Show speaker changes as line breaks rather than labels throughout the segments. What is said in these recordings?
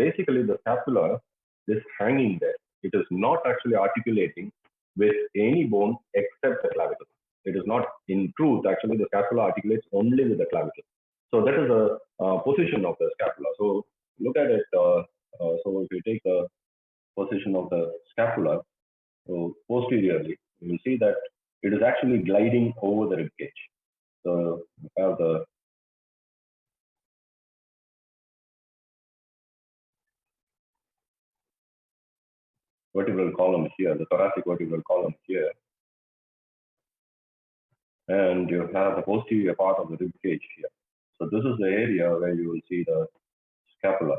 basically the scapula is hanging there. It is not actually articulating with any bone except the clavicle. It is not, in truth, actually the scapula articulates only with the clavicle. So that is the position of the scapula. So look at it. So if you take the position of the scapula, so posteriorly, you will see that it is actually gliding over the rib cage. So you have the vertebral column here, the thoracic vertebral column here, and you have the posterior part of the rib cage here. So this is the area where you will see the scapula.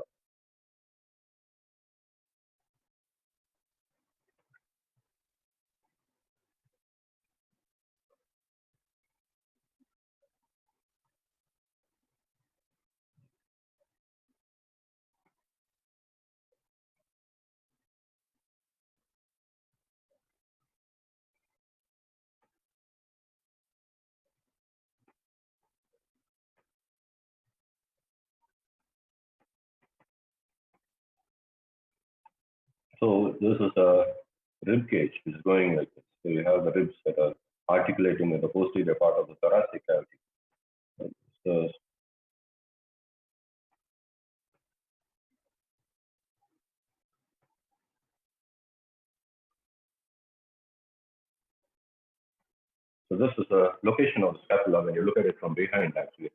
So this is a rib cage which is going like this. So you have the ribs that are articulating with the posterior part of the thoracic cavity. So this is the location of the scapula when you look at it from behind, actually.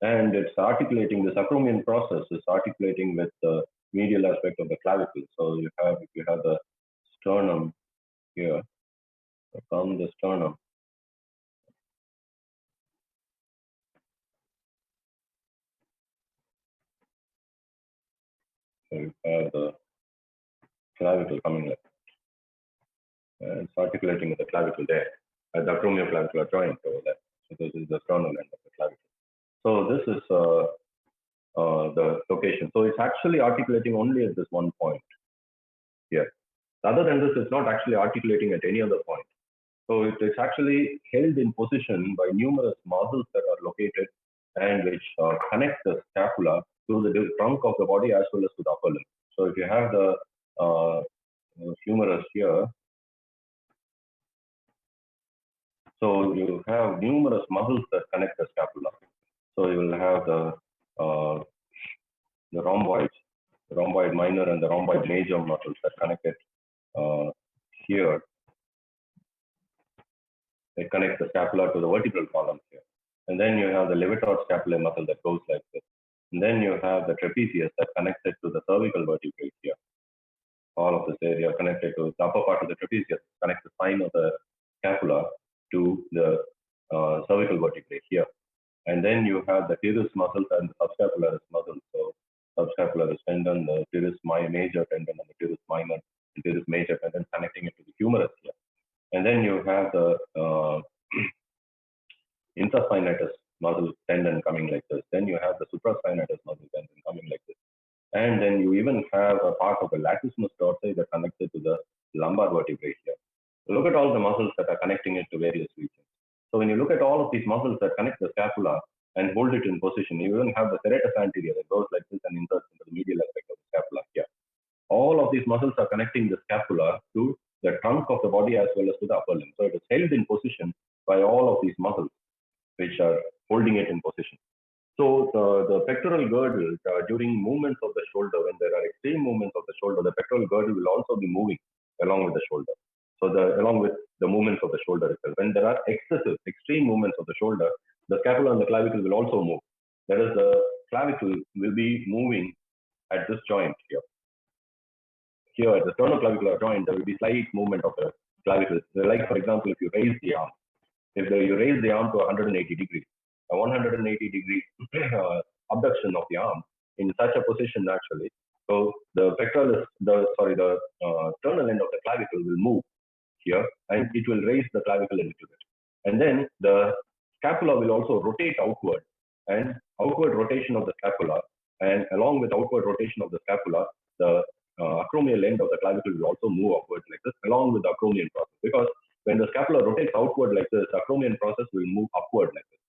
And it's articulating, the acromion process is articulating with the medial aspect of the clavicle. So you have, if you have the sternum here, from the sternum, so you have the clavicle coming like that. And it's articulating with the clavicle there, at the acromioclavicular joint over there. So this is the sternal end of the clavicle. So this is the location. So it's actually articulating only at this one point here. Other than this, it's not actually articulating at any other point. So it is actually held in position by numerous muscles that are located and which connect the scapula to the trunk of the body as well as to the upper limb. So if you have the humerus here, so you have numerous muscles that connect the scapula. So you will have the rhomboid minor and the rhomboid major muscles that connect it here. They connect the scapula to the vertebral column here. And then you have the levator scapulae muscle that goes like this. And then you have the trapezius that connects it to the cervical vertebrae here. All of this area connected to the upper part of the trapezius connects the spine of the scapula to the cervical vertebrae here. And then you have the teres muscles and the subscapularis muscles. So subscapularis tendon, the teres major tendon, and the teres minor, the teres major tendon connecting it to the humerus here. And then you have the infraspinatus muscle tendon coming like this. Then you have the supraspinatus muscle tendon coming like this. And then you even have a part of the latissimus dorsi that connects it to the lumbar vertebrae here. So look at all the muscles that are connecting it to various regions. So when you look at all of these muscles that connect the scapula and hold it in position, you even have the serratus anterior that goes like this and inserts into the medial aspect of the scapula here. All of these muscles are connecting the scapula to the trunk of the body as well as to the upper limb. So it is held in position by all of these muscles which are holding it in position. So the pectoral girdle, during movements of the shoulder, when there are extreme movements of the shoulder, the pectoral girdle will also be moving along with the shoulder. So along with the movements of the shoulder itself. When there are excessive, extreme movements of the shoulder, the scapula and the clavicle will also move. That is, the clavicle will be moving at this joint here. Here at the sternoclavicular joint, there will be slight movement of the clavicle. Like, for example, if you raise the arm, you raise the arm to 180 degrees, a 180 degree abduction of the arm in such a position actually. So the pectoralis, the sternal end of the clavicle will move here and it will raise the clavicle a little bit. And then the scapula will also rotate outward, and outward rotation of the scapula, and along with outward rotation of the scapula, the acromial end of the clavicle will also move upward like this along with the acromion process, because when the scapula rotates outward like this, the acromion process will move upward like this.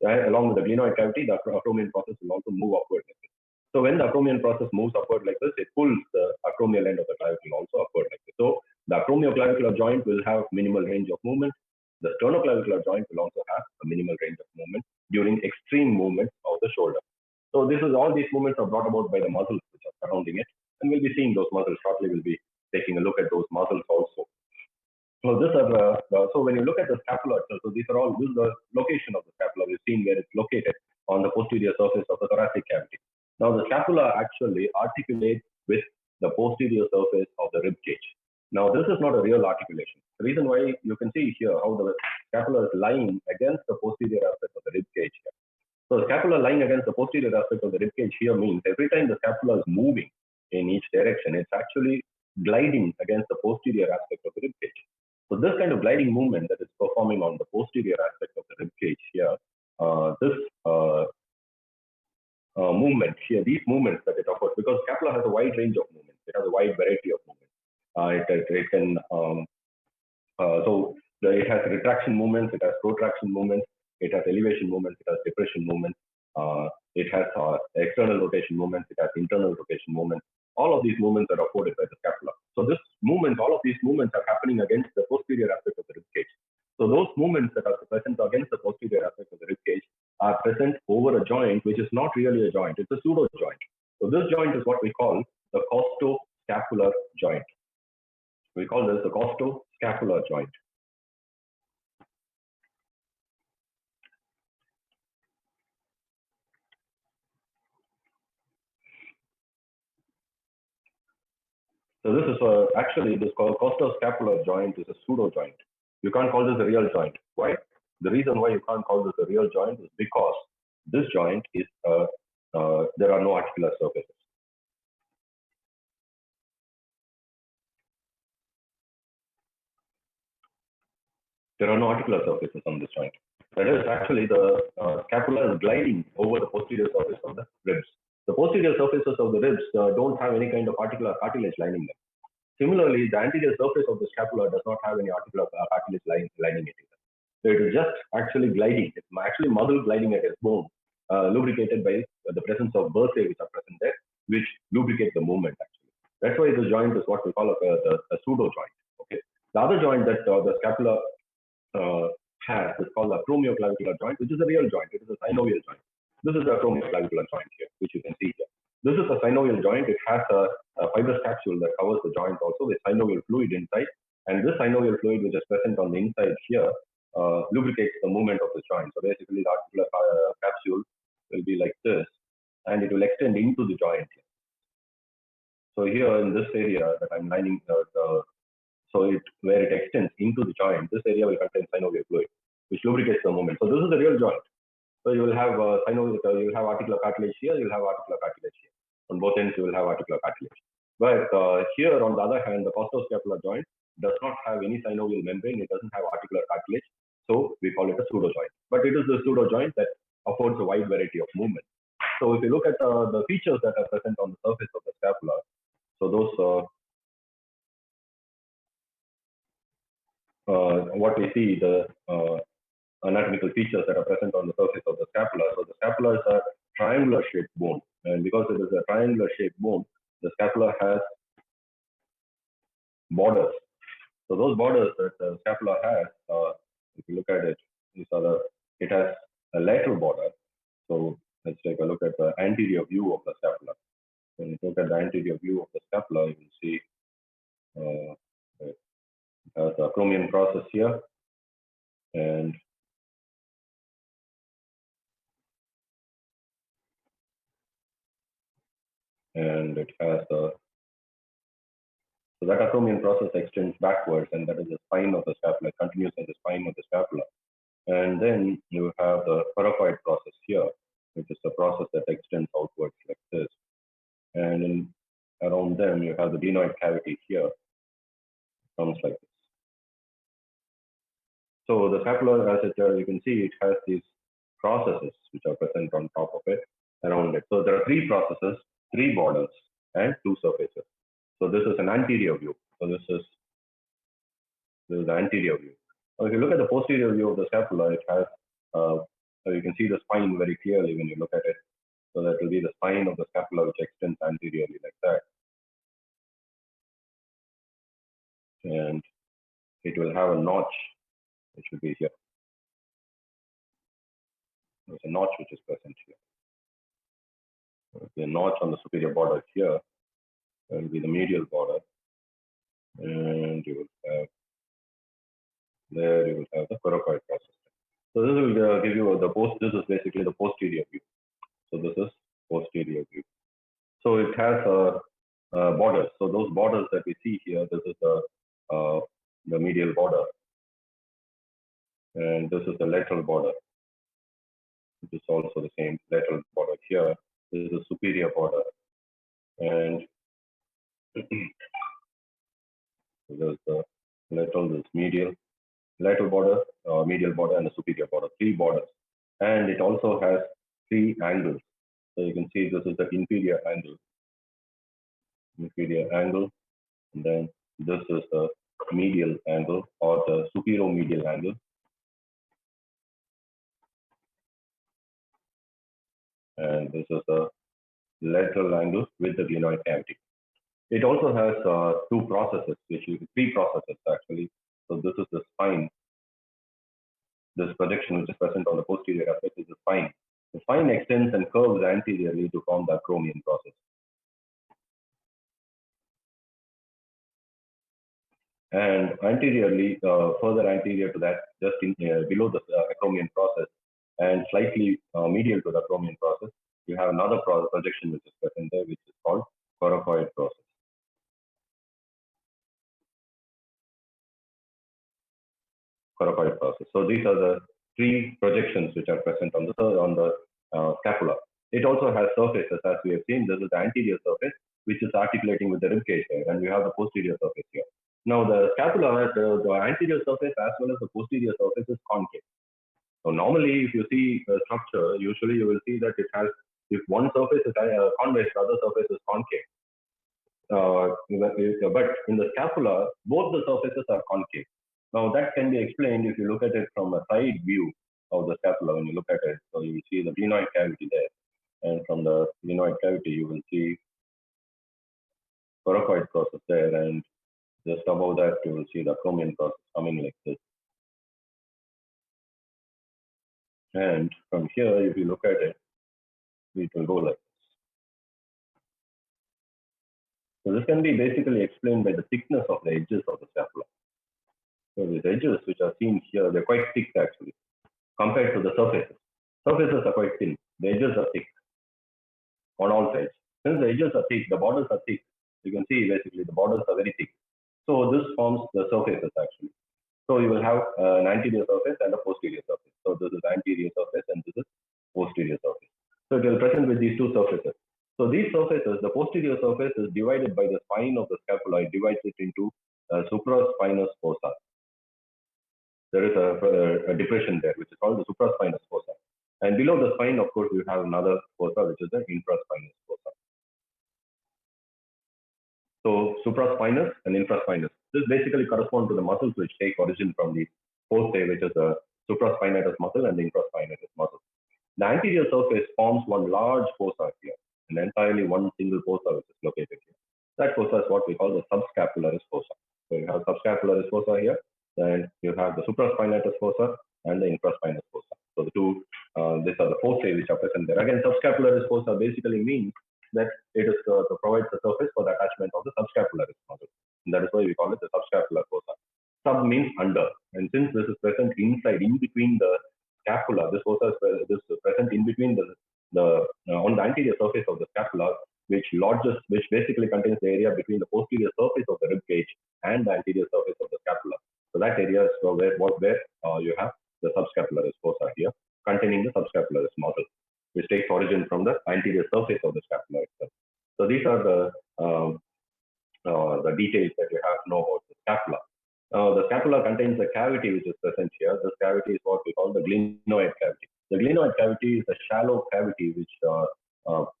Right? Along with the glenoid cavity, the acromion process will also move upward like this. So when the acromion process moves upward like this, it pulls the acromial end of the clavicle also upward like this. So the acromioclavicular joint will have minimal range of movement. The sternoclavicular joint will also have a minimal range of movement during extreme movements of the shoulder. So this is all these movements are brought about by the muscles which are surrounding it, and we'll be seeing those muscles shortly. We'll be taking a look at those muscles also. So this are so when you look at the scapula itself, so these are all, this is the location of the scapula. We've seen where it's located on the posterior surface of the thoracic cavity. Now the scapula actually articulates with the posterior surface of the rib cage. Now this is not a real articulation. The reason why, you can see here how the scapula is lying against the posterior aspect of the rib cage here. So the scapula lying against the posterior aspect of the rib cage here means every time the scapula is moving in each direction, it's actually gliding against the posterior aspect of the rib cage. So this kind of gliding movement that is performing on the posterior aspect of the rib cage here, this movement here, these movements that it offers, because scapula has a wide range of movements, it has a wide variety of movements. It can it has retraction movements, it has protraction movements, it has elevation movements, it has depression movements, it has external rotation movements, it has internal rotation movements. All of these movements are afforded by the scapula. So this movement, all of these movements are happening against the posterior aspect of the rib cage. So those movements that are present against the posterior aspect of the rib cage are present over a joint which is not really a joint, it's a pseudo joint. So this joint is what we call the costoscapular joint. We call this the costoscapular joint. So this is actually this costoscapular joint is a pseudo joint. You can't call this a real joint. Why? The reason why you can't call this a real joint is because this joint is there are no articular surfaces. There are no articular surfaces on this joint. That is actually the scapula is gliding over the posterior surface of the ribs. The posterior surfaces of the ribs don't have any kind of articular cartilage lining them. Similarly, the anterior surface of the scapula does not have any articular cartilage lining it either. So it is just actually gliding. It's actually muscle gliding at its bone, lubricated by the presence of bursae which are present there, which lubricate the movement actually. That's why the joint is what we call a pseudo joint. Okay. The other joint that the scapula has is called the acromioclavicular joint, which is a real joint. It is a synovial joint. This is the acromioclavicular joint here, which you can see here. This is a synovial joint. It has a fibrous capsule that covers the joint also with synovial fluid inside. And this synovial fluid, which is present on the inside here, lubricates the movement of the joint. So basically, the articular capsule will be like this, and it will extend into the joint. So here in this area that I'm lining, where it extends into the joint, this area will contain synovial fluid, which lubricates the movement. So this is the real joint. So you will have you will have articular cartilage here, you will have articular cartilage here. On both ends, you will have articular cartilage. But here, on the other hand, the costoscapular joint does not have any synovial membrane. It doesn't have articular cartilage. So we call it a pseudo joint. But it is the pseudo joint that affords a wide variety of movement. So if you look at the features that are present on the surface of the scapula, so those what we see, the anatomical features that are present on the surface of the scapula. So the scapula is a triangular shaped bone, and because it is a triangular shaped bone, the scapula has borders. So those borders that the scapula has, if you look at it, it has a lateral border. So let's take a look at the anterior view of the scapula. When you look at the anterior view of the scapula, you will see it has the acromion process here, and it has the so that acromion process extends backwards, and that is the spine of the scapula. It continues in the spine of the scapula. And then you have the coracoid process here, which is the process that extends outwards like this. And around them, you have the adenoid cavity here, comes like this. So the scapula, as you can see, it has these processes which are present on top of it, around it. So there are three processes, three borders, and two surfaces. So this is an anterior view. So this is the anterior view. Now, if you look at the posterior view of the scapula, it has, you can see the spine very clearly when you look at it. So that will be the spine of the scapula which extends anteriorly like that. And it will have a notch, which will be here. There's a notch which is present here. The notch on the superior border here will be the medial border. And you will have there, you will have the coracoid process. So this will give you this is basically the posterior view. So this is posterior view. So it has borders. So those borders that we see here, this is the medial border. And this is the lateral border. This is also the same lateral border here. This is the superior border. And there's the lateral, this lateral border, medial border, and the superior border, 3 borders. And it also has 3 angles. So you can see this is the inferior angle, and then this is the medial angle or the superomedial angle. And this is the lateral angle with the glenoid cavity. It also has 3 processes actually. So this is the spine. This projection which is present on the posterior aspect is the spine. The spine extends and curves anteriorly to form the acromion process. And anteriorly, further anterior to that, just below the acromion process and slightly medial to the acromion process, you have another projection which is present there, which is called coracoid process. Coracoid process. So these are the 3 projections which are present on the scapula. It also has surfaces, as we have seen. This is the anterior surface, which is articulating with the rib cage here, and we have the posterior surface here. Now the scapula has the anterior surface as well as the posterior surface is concave. So normally, if you see the structure, usually you will see that it has, if one surface is convex, the other surface is concave. But in the scapula, both the surfaces are concave. Now that can be explained if you look at it from a side view of the scapula. When you look at it, so you will see the glenoid cavity there, and from the glenoid cavity you will see coracoid process there, and just above that you will see the acromion process coming like this. And from here, if you look at it, it will go like this. So this can be basically explained by the thickness of the edges of the scapula. So these edges which are seen here, they're quite thick actually, compared to the surfaces. Surfaces are quite thin. The edges are thick on all sides. Since the edges are thick, the borders are thick. You can see basically the borders are very thick. So this forms the surfaces actually. So you will have an anterior surface and a posterior surface. So this is anterior surface and this is posterior surface. So it will present with these 2 surfaces. So these surfaces, the posterior surface is divided by the spine of the scapula. It divides it into supraspinous fossa. There is a depression there, which is called the supraspinous fossa. And below the spine, of course, you have another fossa, which is the infraspinous fossa. So supraspinous and infraspinous. This basically corresponds to the muscles which take origin from the fossae, which is the supraspinatus muscle and the infraspinatus muscle. The anterior surface forms one large fossa here, and entirely one single fossa which is located here. That fossa is what we call the subscapularis fossa. So you have subscapularis fossa here, and you have the supraspinatus fossa and the infraspinous fossa. So the 2, these are the fossae which are present there. Again, subscapularis fossa basically means that it is provides the surface for the attachment of the subscapularis muscle. And that is why we call it the subscapular fossa. Sub means under, and since this is present inside, in between the scapula, this fossa is present in between on the anterior surface of the scapula, which basically contains the area between the posterior surface of the rib cage and the anterior surface of the scapula. So that area is where you have the subscapularis fossa here, containing the subscapularis muscle, which takes origin from the anterior surface of the scapula itself. So these are the details that you have to know about the scapula. The scapula contains a cavity which is present here. This cavity is what we call the glenoid cavity. The glenoid cavity is a shallow cavity which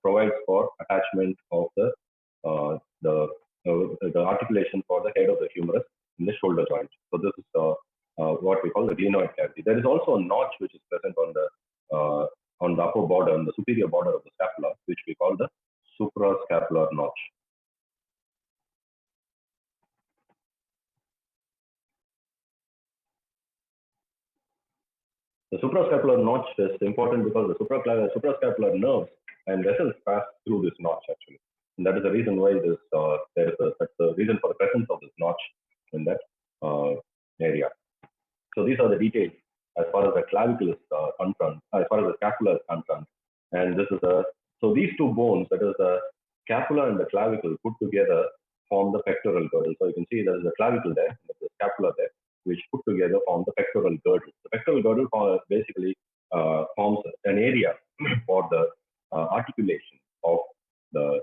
provides for attachment of the articulation for the head of the humerus in the shoulder joint. So this is what we call the glenoid cavity. There is also a notch which is present on the upper border, on the superior border of the scapula, notch. The suprascapular notch is important because the suprascapular nerves and vessels pass through this notch actually. And that is the reason why that's the reason for the presence of this notch in that area. So these are the details as far as the clavicle is concerned, as far as the scapula is concerned. And this is so these two bones, that is the scapula and the clavicle put together, form the pectoral girdle. So you can see there is a clavicle there, there's a scapula there, which put together form the pectoral girdle. The pectoral girdle basically forms an area for the articulation of the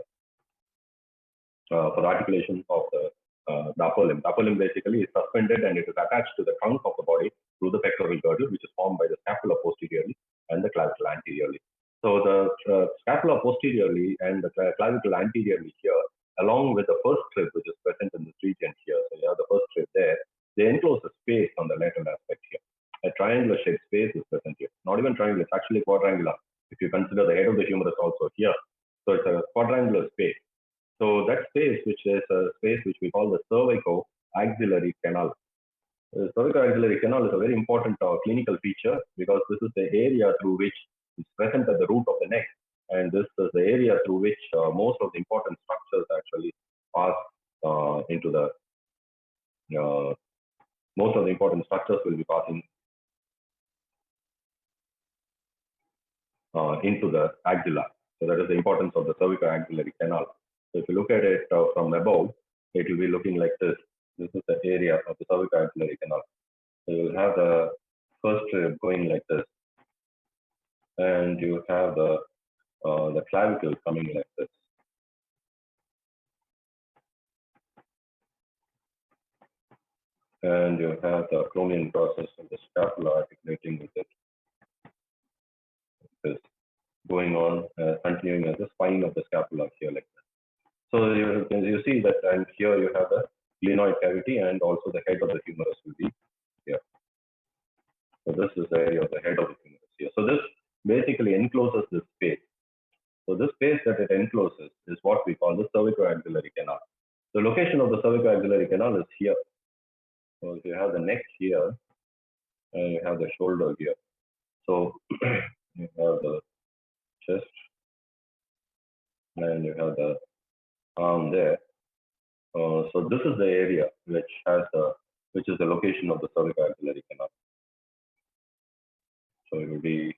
upper limb. The upper limb basically is suspended and it is attached to the trunk of the body through the pectoral girdle, which is formed by the scapula posteriorly and the clavicle anteriorly. So the scapula posteriorly and the clavicle anteriorly here, along with the first rib, which is present in this region here. So you have the first rib there. They enclose a space on the lateral aspect here. A triangular shaped space is present here. Not even triangular, it's actually quadrangular. If you consider the head of the humerus also here. So it's a quadrangular space. So that space, which is a space which we call the cervico-axillary canal. The cervico-axillary canal is a very important clinical feature because this is the area through which it's present at the root of the neck. And this is the area through which most of the important structures actually pass into the, most of the important structures will be passing into the axilla. So that is the importance of the cervico-axillary canal. So if you look at it from above, it will be looking like this. This is the area of the cervico-axillary canal. So you will have the first rib going like this, and you have the clavicle coming like this. And you have the Coracoid process of the scapula articulating with it. This going on, continuing as the spine of the scapula here like this. So you see that, and here you have the glenoid cavity, and also the head of the humerus will be here. So this is the area of the head of the humerus here. So this basically encloses this space. So this space that it encloses is what we call the cervico-axillary canal. The location of the cervico-axillary canal is here. So you have the neck here, and you have the shoulder here. So you have the chest, and you have the arm there. So this is the area which is the location of the cervico-axillary canal. So it will be